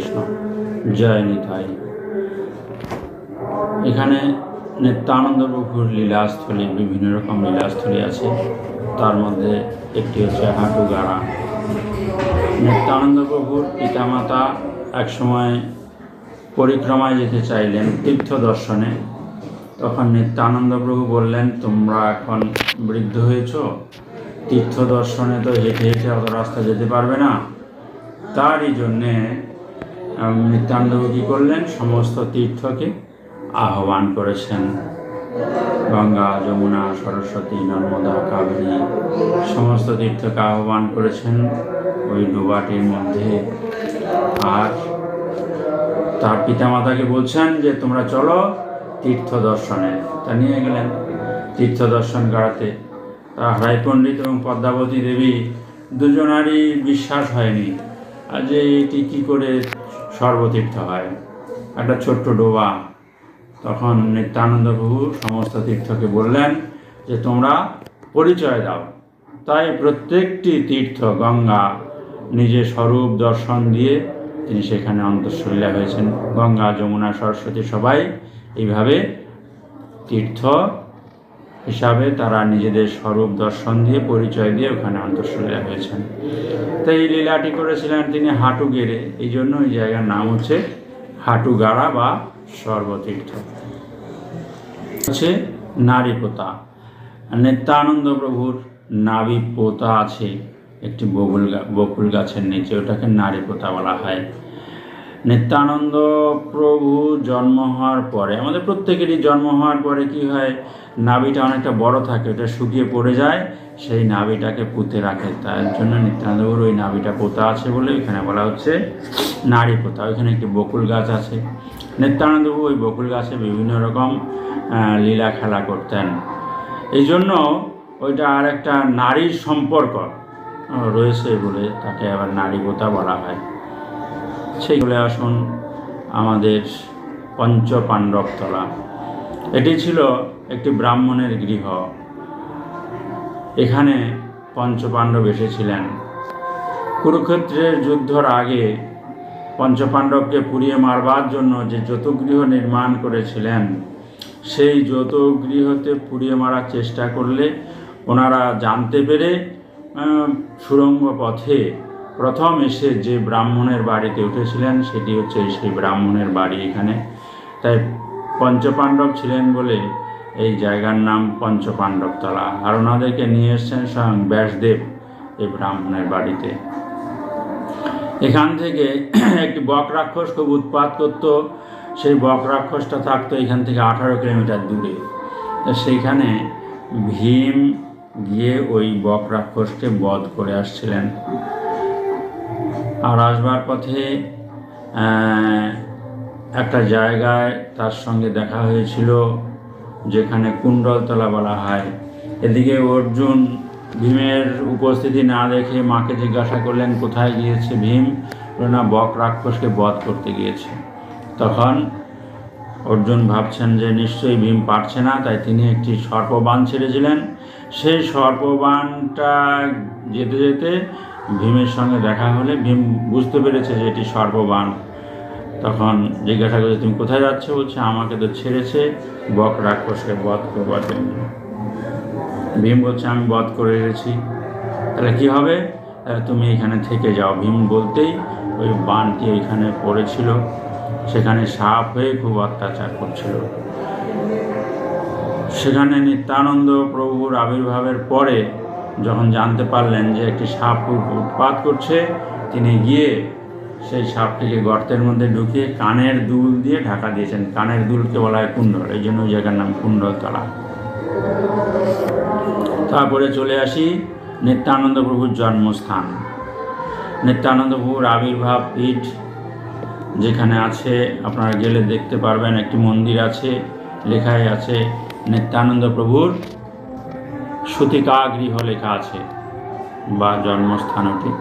কৃষ্ণ। জয় নিতাই। এখানে নিত্যানন্দ প্রভুর লীলাস্থলী, বিভিন্ন রকম লীলাস্থলী আছে। তার মধ্যে একটি হচ্ছে হাটুগাড়া। নিত্যানন্দ প্রভুর পিতামাতা একসময় পরিক্রমায় যেতে চাইলেন তীর্থ দর্শনে। তখন নিত্যানন্দ প্রভু বললেন, তোমরা এখন বৃদ্ধ হয়েছ, তীর্থ দর্শনে তো হেঁটে হেঁটে অত রাস্তা যেতে পারবে না। তারই জন্যে নিত্যানন্দ প্রভু কী করলেন, সমস্ত তীর্থকে আহ্বান করেছেন। গঙ্গা, যমুনা, সরস্বতী, নর্মদা, কাবেরী সমস্ত তীর্থকে আহ্বান করেছেন ওই ডোবাটির মধ্যে। আর তার পিতামাতাকে বলছেন যে তোমরা চলো তীর্থ দর্শনে। তা নিয়ে গেলেন তীর্থ দর্শন করাতে। রায় পণ্ডিত এবং পদ্মাবতী দেবী দুজনারই বিশ্বাস হয়নি যে এটি কী করে সর্বতীর্থ হয়, একটা ছোট্ট ডোবা। তখন নিত্যানন্দ প্রভু সমস্ত তীর্থকে বললেন যে তোমরা পরিচয় দাও। তাই প্রত্যেকটি তীর্থ গঙ্গা নিজের স্বরূপ দর্শন দিয়ে তিনি সেখানে অন্তঃসলীলা হয়েছেন। গঙ্গা, যমুনা, সরস্বতী সবাই এইভাবে তীর্থ হিসাবে তারা নিজেদের স্বরূপ দর্শন দিয়ে পরিচয় দিয়ে ওখানে অন্তঃসলীলা হয়েছেন। তাই এই লীলাটি করেছিলেন তিনি হাঁটু গেড়ে। এই জন্য ওই জায়গার নাম হচ্ছে হাটুগাড়া বা সর্বতীর্থ। হচ্ছে নারী পোতা। নিত্যানন্দ প্রভুর নাভি পোতা আছে একটি বকুল গাছের নিচে, ওটাকে নারী পোতা বলা হয়। নিত্যানন্দ প্রভু জন্ম হওয়ার পরে, আমাদের প্রত্যেকেরই জন্ম হওয়ার পরে কি হয়, নাভিটা অনেকটা বড় থাকে, ওটা শুকিয়ে পড়ে যায়, সেই নাভিটাকে পুঁতে রাখে। তার জন্য নিত্যানন্দ প্রভুর ওই নাভিটা পোতা আছে বলে এখানে বলা হচ্ছে নারী পোতা। ওইখানে একটি বকুল গাছ আছে। নিত্যানন্দ প্রভু ওই বকুল গাছে বিভিন্ন রকম লীলা খেলা করতেন। এই জন্য ওইটা আর একটা নারীর সম্পর্ক রয়েছে বলে তাকে আবার নারী পোতা বলা হয়। সেইগুলো আসুন আমাদের পঞ্চপাণ্ডবতলা। এটি ছিল একটি ব্রাহ্মণের গৃহ। এখানে পঞ্চপাণ্ডব এসেছিলেন। কুরুক্ষেত্রের যুদ্ধর আগে পঞ্চপাণ্ডবকে পুড়িয়ে মারবার জন্য যে যতগৃহ নির্মাণ করেছিলেন, সেই যতগৃহতে পুড়িয়ে মারার চেষ্টা করলে ওনারা জানতে পেরে সুড়ঙ্গ পথে প্রথম এসে যে ব্রাহ্মণের বাড়িতে উঠেছিলেন সেটি হচ্ছে সেই ব্রাহ্মণের বাড়ি এখানে। তাই পঞ্চপাণ্ডব ছিলেন বলে এই জায়গার নাম পঞ্চপাণ্ডবতলা। আর ওনাদেরকে নিয়ে এসছেন স্বয়ং ব্যাসদেব এই ব্রাহ্মণের বাড়িতে। এখান থেকে একটি বক রাক্ষস খুব উৎপাত করত। সেই বক রাক্ষসটা থাকতো এখান থেকে 18 কিলোমিটার দূরে। সেইখানে ভীম গিয়ে ওই বক রাক্ষসকে বধ করে আসছিলেন। আর আসবার পথে একটা জায়গায় তার সঙ্গে দেখা হয়েছিল যেখানে কুণ্ডলতলা বলা হয়। এদিকে অর্জুন ভীমের উপস্থিতি না দেখে মাকে জিজ্ঞাসা করলেন কোথায় গিয়েছে ভীম। না, বক রাক্ষসকে বধ করতে গিয়েছে। তখন অর্জুন ভাবছেন যে নিশ্চয়ই ভীম পারছে না, তাই তিনি একটি সর্পবাণ ছেড়েছিলেন। সেই সর্পবাণটা যেতে যেতে ভীমের সঙ্গে দেখা হলে ভীম বুঝতে পেরেছে যে এটি সর্পবাণ। তখন জিজ্ঞাসা করছে তুমি কোথায় যাচ্ছ? বলছে আমাকে তো ছেড়েছে বক রাক্ষসকে বধ করবার জন্য। ভীম বলছে আমি বধ করে এসেছি, তাহলে কি হবে? তুমি এখানে থেকে যাও। ভীম বলতেই ওই বাণটি ওইখানে পড়েছিল, সেখানে সাপ হয়ে খুব অত্যাচার করছিল। সেখানে নিত্যানন্দ প্রভুর আবির্ভাবের পরে যখন জানতে পারলেন যে একটি সাপ উৎপাত করছে, তিনি গিয়ে সেই সাপটিকে গর্তের মধ্যে ঢুকিয়ে কানের দুল দিয়ে ঢাকা দিয়েছেন। কানের দুলকে বলা হয় কুণ্ডল, এই জন্য ওই জায়গার নাম কুণ্ডলতলা। তারপরে চলে আসি নিত্যানন্দ প্রভুর জন্মস্থান। নিত্যানন্দ প্রভুর আবির্ভাব পীঠ যেখানে আছে, আপনারা গেলে দেখতে পারবেন একটি মন্দির আছে, লেখাই আছে নিত্যানন্দ প্রভুর সুতিকা গৃহ লেখা আছে বা জন্মস্থান ওটি।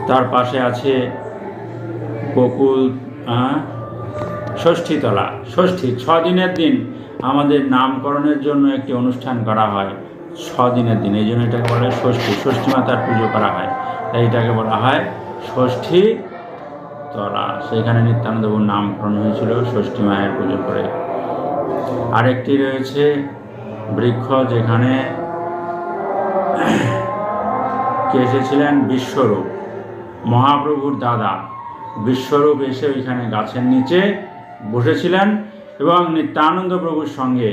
তার পাশে আছে বকুল ষষ্ঠীতলা। ষষ্ঠী 6 দিনের দিন আমাদের নামকরণের জন্য একটি অনুষ্ঠান করা হয় 6 দিনের দিন, এই জন্য এটাকে বলা হয় ষষ্ঠী। ষষ্ঠী মাতার পুজো করা হয়, তাই এটাকে বলা হয় ষষ্ঠী তলা, সেখানে নিত্যানন্দ প্রভুর নামকরণ হয়েছিল ষষ্ঠী মায়ের পুজো করে। আরেকটি রয়েছে বৃক্ষ, যেখানে কে এসেছিলেন, বিশ্বরূপ মহাপ্রভুর দাদা বিশ্বরূপ এসে ওইখানে গাছের নিচে বসেছিলেন এবং নিত্যানন্দ প্রভুর সঙ্গে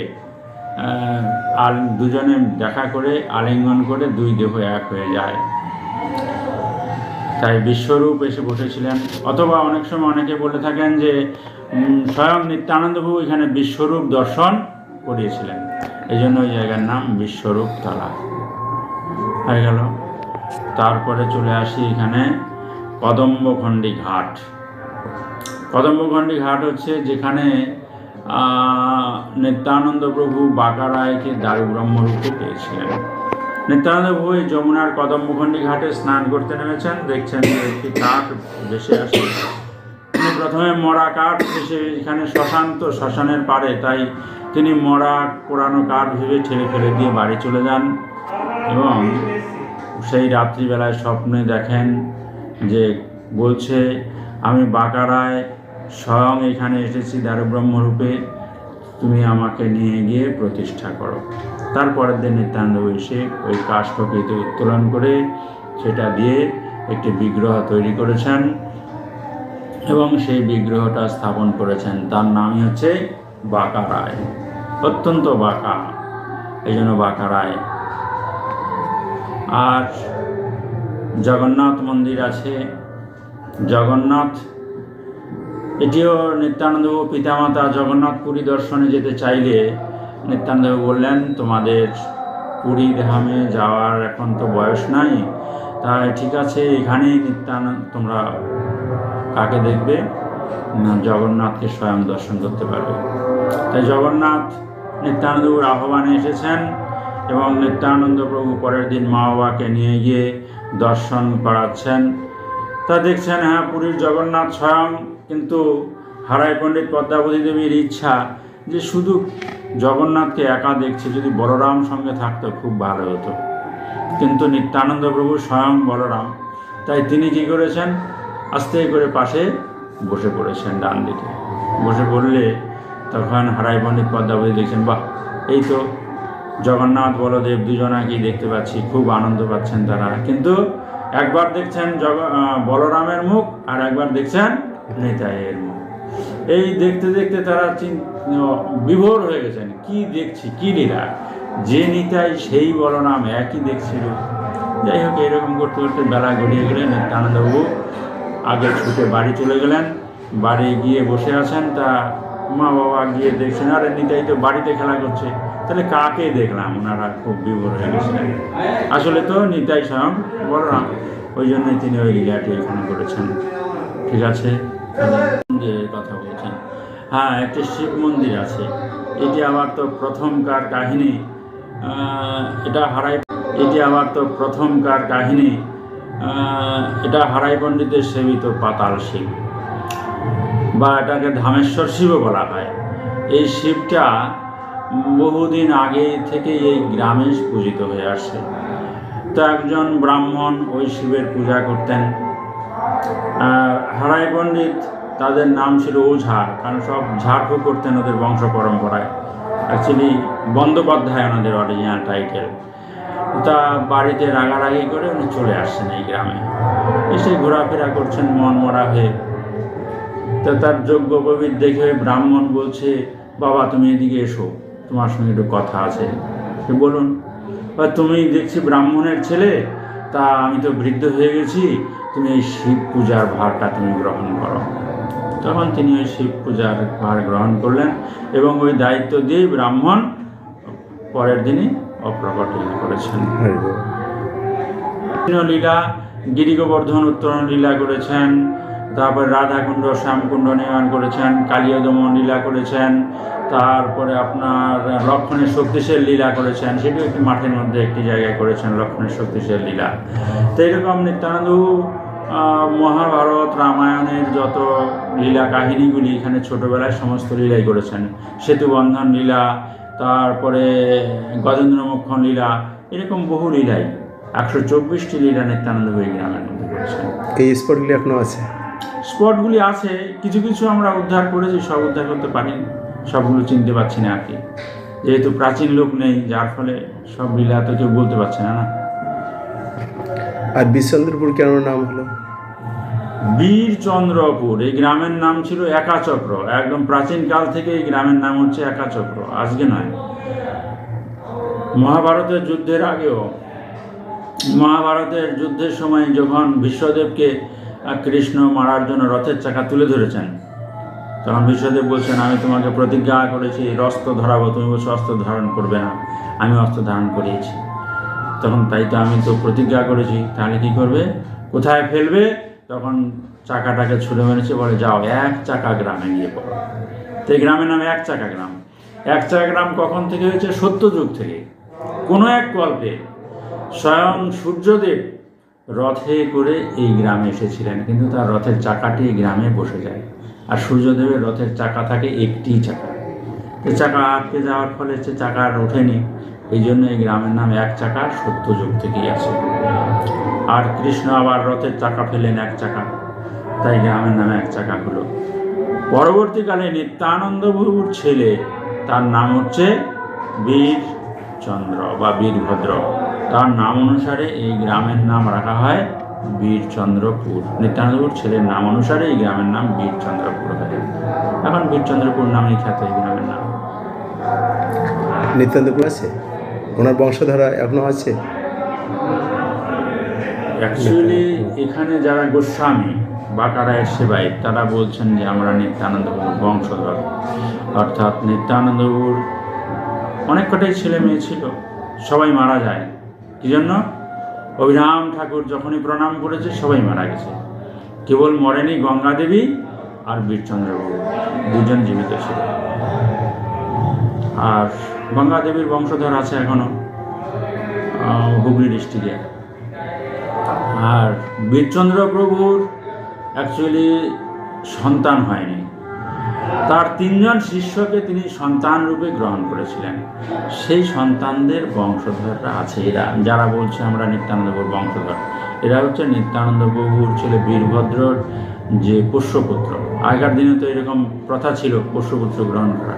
দুজনে দেখা করে আলিঙ্গন করে দুই দেহ এক হয়ে যায়, তাই বিশ্বরূপ এসে বসেছিলেন। অথবা অনেক সময় অনেকে বলে থাকেন যে স্বয়ং নিত্যানন্দ প্রভু এখানে বিশ্বরূপ দর্শন করিয়েছিলেন, এই জন্য ওই জায়গার নাম বিশ্বরূপ তলা হয়ে গেল। তারপরে চলে আসি এখানে কদম্বখণ্ডী ঘাট। কদম্বখণ্ডী ঘাট হচ্ছে যেখানে নিত্যানন্দ প্রভু বাঁকা রায়কে দারু ব্রহ্মরূপে পেয়েছিলেন। নিত্যানন্দ প্রভু এই যমুনার কদম্বখণ্ডী ঘাটে স্নান করতে নেমেছেন, দেখছেন যে একটি কাঠ ভেসে আসে। তিনি প্রথমে মরা কাঠ ভেসে, এখানে শ্মশান তো শ্মশানের পাড়ে, তাই তিনি মরা পোড়ানো কাঠ ভেবে ঠেলে ফেলে দিয়ে বাড়ি চলে যান এবং সেই রাত্রিবেলায় স্বপ্নে দেখেন যে বলছে, আমি বাঁকা রায় স্বয়ং এখানে এসেছি দারু ব্রহ্মরূপে, তুমি আমাকে নিয়ে গিয়ে প্রতিষ্ঠা করো। তারপরের দিন নিত্যানন্দ এসে ওই কাষ্ঠকে উত্তোলন করে সেটা দিয়ে একটি বিগ্রহ তৈরি করেছেন এবং সেই বিগ্রহটা স্থাপন করেছেন। তার নামই হচ্ছে বাঁকা রায়, অত্যন্ত বাঁকা, এই জন্য বাঁকা রায়। আর জগন্নাথ মন্দির আছে, জগন্নাথ, এটিও নিত্যানন্দ পিতামাতা জগন্নাথ পুরী দর্শনে যেতে চাইলে নিত্যানন্দ বললেন, তোমাদের পুরী ধামে যাওয়ার এখন তো বয়স নাই, তাই ঠিক আছে এখানেই নিত্যানন্দ, তোমরা কাকে দেখবে, জগন্নাথকে স্বয়ং দর্শন করতে পারবে। তাই জগন্নাথ নিত্যানন্দর আহ্বানে এসেছেন এবং নিত্যানন্দ প্রভু পরের দিন মা বাবাকে নিয়ে গিয়ে দর্শন করাচ্ছেন। তা দেখছেন, হ্যাঁ পুরীর জগন্নাথ স্বয়ং, কিন্তু হারাই পণ্ডিত পদ্মাবতী দেবীর ইচ্ছা যে শুধু জগন্নাথকে একা দেখছে, যদি বলরাম সঙ্গে থাকতো খুব ভালো হতো, কিন্তু নিত্যানন্দ প্রভু স্বয়ং বলরাম, তাই তিনি কী করেছেন, আস্তে করে পাশে বসে পড়েছেন, ডান দিকে বসে পড়লে তখন হারাই পণ্ডিত পদ্মাবতী দেখছেন, বাহ এই তো জগন্নাথ বলদেব দুজনাকেই দেখতে পাচ্ছি, খুব আনন্দ পাচ্ছেন তারা। কিন্তু একবার দেখছেন বলরামের মুখ আর একবার দেখছেন নিতাইয়ের মুখ। এই দেখতে দেখতে তারা বিভোর হয়ে গেছেন, কি দেখছি, কি লীলা, যে নিতাই সেই বলরাম, একই দেখছিল। যাই হোক, এরকম করতে করতে বেলা গড়িয়ে গেলে নিত্যানন্দবাবু আগে ছুটে বাড়ি চলে গেলেন। বাড়ি গিয়ে বসে আছেন, তা মা বাবা গিয়ে দেখছেন, আরে নিতাই তো বাড়িতে খেলা করছে, তাহলে কাকে দেখলাম, ওনারা খুব বিভোর হয়ে গেছিলেন। আসলে তো নিতাই স্বয়ং বলরাম, ওই জন্যই তিনি ওই লীলাটি এখানে করেছেন। ঠিক আছে, মন্দিরের কথা বলছেন। হ্যাঁ, একটি শিব মন্দির আছে, এটি আবার তো প্রথমকার কাহিনী, এটা হারাই পণ্ডিতের সেবিত পাতাল শিব, বা এটাকে ধামেশ্বর শিবও বলা হয়। এই শিবটা বহুদিন আগে থেকে এই গ্রামে পূজিত হয়ে আসছে। তো একজন ব্রাহ্মণ ওই শিবের পূজা করতেন। হারাই পণ্ডিত তাদের নাম ছিল ওঝা, কারণ সব ঝাড়ফুঁক করতেন ওদের বংশ পরম্পরায়। অ্যাকচুয়ালি বন্দ্যোপাধ্যায় ওনাদের অরিজিনাল টাইটেল। তা বাড়িতে রাগারাগি করে উনি চলে আসছেন এই গ্রামে, এসে ঘোরাফেরা করছেন মন মরা হয়ে। তো তার যজ্ঞোপবীত দেখে ব্রাহ্মণ বলছে, বাবা তুমি এদিকে এসো, তোমার সঙ্গে একটু কথা আছে। বলুন, তুমি দেখছি ব্রাহ্মণের ছেলে, তা আমি তো বৃদ্ধ হয়ে গেছি, তুমি এই শিব পূজার ভারটা তুমি গ্রহণ করো। তখন তিনি ওই শিব পূজার ভার গ্রহণ করলেন এবং ওই দায়িত্ব দিয়েই ব্রাহ্মণ পরের দিনই অপ্রকট লীলা করেছেন। লীলা গিরিগোবর্ধন উত্তরণ লীলা করেছেন, তারপরে রাধাকুণ্ড শ্যামকুণ্ড নির্মাণ করেছেন, কালীয় দমন লীলা করেছেন, তারপরে আপনার লক্ষণের শক্তিশালী লীলা করেছেন, সেটিও একটি মাঠের মধ্যে একটি জায়গায় করেছেন লক্ষণের শক্তিশালী লীলা। তো এরকম নিত্যানন্দ মহাভারত রামায়ণের যত লীলা কাহিনীগুলি এখানে ছোটোবেলায় সমস্ত লীলাই করেছেন। সেতুবন্ধন লীলা, তারপরে গজেন্দ্র মোক্ষণ লীলা, এরকম বহু লীলাই 124টি লীলা নিত্যানন্দ এই গ্রামের মধ্যে করেছেন। এই স্পটগুলি এখনো আছে, স্পটগুলি আছে, কিছু কিছু আমরা উদ্ধার করেছি, সব উদ্ধার করতে পারিনি, সবগুলো চিনতে পারছি না আর কি, যেহেতু প্রাচীন লোক নেই, যার ফলে সব লীলা তো কেউ বলতে পারছে না। আর বীরচন্দ্রপুর কেন নাম হলো? বীরচন্দ্রপুর এই গ্রামের নাম ছিল একাচক্র, একদম প্রাচীনকাল থেকে এই গ্রামের নাম হচ্ছে একাচক্র, আজকে নয়। মহাভারতের যুদ্ধের আগেও, মহাভারতের যুদ্ধের সময় যখন ভীষ্মদেবকে কৃষ্ণ মারার জন্য রথের চাকা তুলে ধরেছেন, তখন ভীষ্মদেব বলছেন, আমি তোমাকে প্রতিজ্ঞা করেছি অস্ত্র ধরাবো, তুমি বলছো অস্ত্র ধারণ করবে না, আমি অস্ত্র ধারণ করিয়েছি। তখন তাই তো আমি তো প্রতিজ্ঞা করেছি, তাহলে কি করবে, কোথায় ফেলবে? তখন চাকাটাকে ছুঁড়ে মেরেছে, বলে যাও এক চাকা গ্রামে গিয়ে পড়ো। তো এই গ্রামের নাম এক চাকা গ্রাম। এক চাকা গ্রাম কখন থেকে হয়েছে? সত্যযুগ থেকে। কোনো এক কল্পে স্বয়ং সূর্যদেব রথে করে এই গ্রামে এসেছিলেন, কিন্তু তার রথের চাকাটি এই গ্রামে বসে যায়, আর সূর্যদেবের রথের চাকা থাকে একটি চাকা। তো চাকা আটকে যাওয়ার ফলে সে চাকা আর ওঠেনি, এই জন্য এই গ্রামের নাম এক চাকা, সত্যযুগ থেকেই আছে। আর কৃষ্ণ আবার রথের চাকা ফেলেন এক চাকা, তাই গ্রামের নাম এক চাকা হলো। পরবর্তীকালে নিত্যানন্দ প্রভুর ছেলে, তার নাম হচ্ছে বীরচন্দ্র বা বীরভদ্র, তার নাম অনুসারে এই গ্রামের নাম রাখা হয় বীরচন্দ্রপুর। নিত্যানন্দপুর ছেলের নাম অনুসারে এই গ্রামের নাম বীরচন্দ্রপুর হয়। এখন বীরচন্দ্রপুর নামেই খ্যাত এই গ্রামের নাম। নিত্যানন্দপুর আছে, ওনার বংশধারা এখনো আছে? অ্যাকচুয়ালি এখানে যারা গোস্বামী বাঁকারায়ের সেবাই, তারা বলছেন যে আমরা নিত্যানন্দপুর বংশধর, অর্থাৎ নিত্যানন্দপুর অনেক কটাই ছেলে মেয়ে ছিল, সবাই মারা যায়। কী জন্য? অভিরাম ঠাকুর যখনই প্রণাম করেছে সবাই মারা গেছে, কেবল মরেনি গঙ্গা দেবী আর বীরচন্দ্রবাবু, দুজন জীবিত ছিল। আর গঙ্গা দেবীর বংশধর আছে এখনো হুগলি ডিস্ট্রিক্টে। আর বীরচন্দ্র প্রভুর অ্যাকচুয়ালি সন্তান হয়নি, তার 3 জন শিষ্যকে তিনি সন্তান রূপে গ্রহণ করেছিলেন, সেই সন্তানদের বংশধররা আছে এরা, যারা বলছে আমরা নিত্যানন্দপুর বংশধর। এরা হচ্ছে নিত্যানন্দ প্রভুর ছেলে বীরভদ্রর যে পোষ্যপুত্র। আগেকার দিনে তো এরকম প্রথা ছিল পোষ্যপুত্র গ্রহণ করা,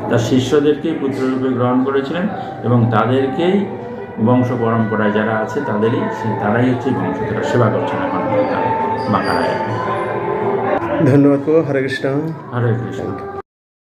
তার শিষ্যদেরকেই পুত্ররূপে গ্রহণ করেছিলেন এবং তাদেরকেই বংশ পরম্পরায় যারা আছে তারাই হচ্ছে বংশধরা, সেবা করছেন এখন বাঁকারায়। ধন্যবাদ। হরে কৃষ্ণ। হরে কৃষ্ণ।